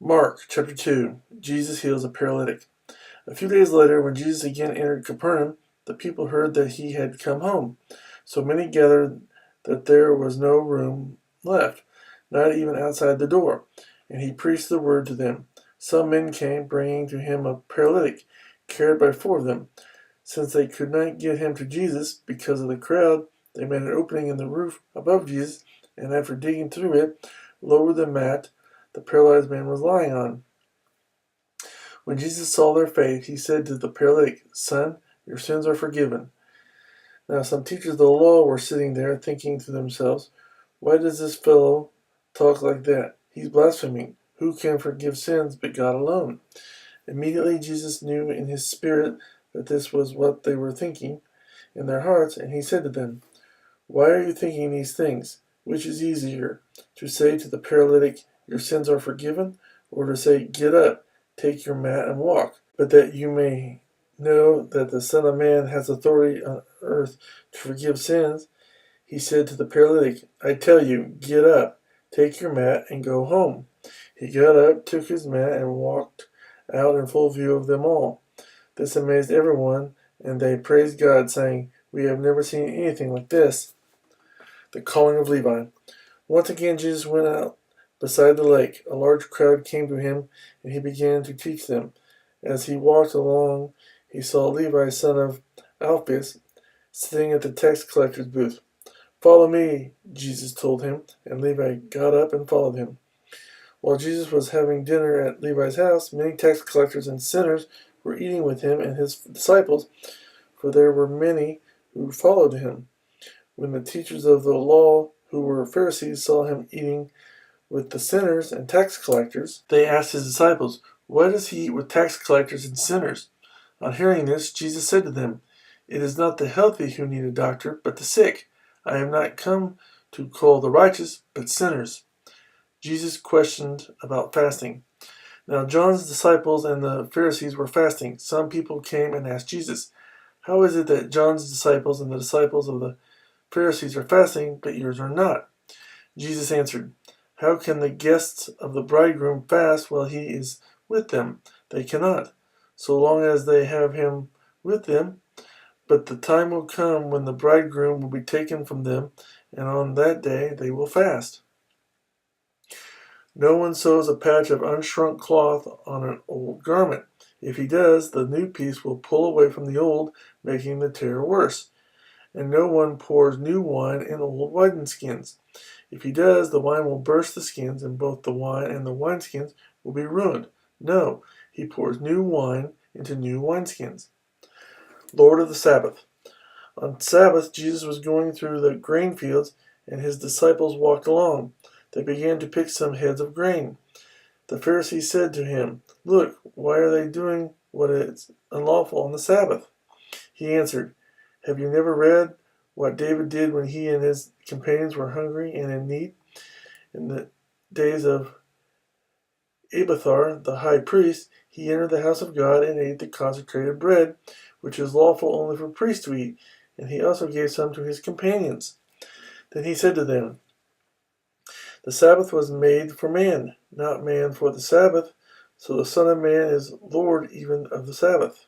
Mark chapter 2. Jesus heals a paralytic. A few days later, when Jesus again entered Capernaum, the people heard that he had come home. So many gathered that there was no room left, not even outside the door. And he preached the word to them. Some men came, bringing to him a paralytic, carried by four of them. Since they could not get him to Jesus because of the crowd, they made an opening in the roof above Jesus, and after digging through it, lowered the mat the paralyzed man was lying on. When Jesus saw their faith, he said to the paralytic, "Son, your sins are forgiven." Now some teachers of the law were sitting there, thinking to themselves, "Why does this fellow talk like that? He's blaspheming. Who can forgive sins but God alone?" Immediately Jesus knew in his spirit that this was what they were thinking in their hearts, and he said to them, "Why are you thinking these things? Which is easier, to say to the paralytic, 'Your sins are forgiven,' or to say, 'Get up, take your mat and walk'? But that you may know that the Son of Man has authority on earth to forgive sins," he said to the paralytic, "I tell you, get up, take your mat, and go home." He got up, took his mat, and walked out in full view of them all. This amazed everyone, and they praised God, saying, "We have never seen anything like this." The calling of Levi. Once again Jesus went out beside the lake. A large crowd came to him, and he began to teach them. As he walked along, he saw Levi, son of Alphaeus, sitting at the tax collector's booth. "Follow me," Jesus told him, and Levi got up and followed him. While Jesus was having dinner at Levi's house, many tax collectors and sinners were eating with him and his disciples, for there were many who followed him. When the teachers of the law, who were Pharisees, saw him eating with the sinners and tax collectors, they asked his disciples, "Why does he eat with tax collectors and sinners?" On hearing this, Jesus said to them, "It is not the healthy who need a doctor, but the sick. I have not come to call the righteous, but sinners." Jesus questioned about fasting. Now John's disciples and the Pharisees were fasting. Some people came and asked Jesus, "How is it that John's disciples and the disciples of the Pharisees are fasting, but yours are not?" Jesus answered, "How can the guests of the bridegroom fast while he is with them? They cannot, so long as they have him with them. But the time will come when the bridegroom will be taken from them, and on that day they will fast. No one sews a patch of unshrunk cloth on an old garment. If he does, the new piece will pull away from the old, making the tear worse. And no one pours new wine in old wineskins. If he does, the wine will burst the skins, and both the wine and the wineskins will be ruined. No, he pours new wine into new wineskins." Lord of the Sabbath. On Sabbath, Jesus was going through the grain fields, and his disciples walked along. They began to pick some heads of grain. The Pharisees said to him, "Look, why are they doing what is unlawful on the Sabbath?" He answered, "Have you never read what David did when he and his companions were hungry and in need? In the days of Abiathar, the high priest, he entered the house of God and ate the consecrated bread, which is lawful only for priests to eat, and he also gave some to his companions. Then he said to them, 'The Sabbath was made for man, not man for the Sabbath, so the Son of Man is Lord even of the Sabbath.'"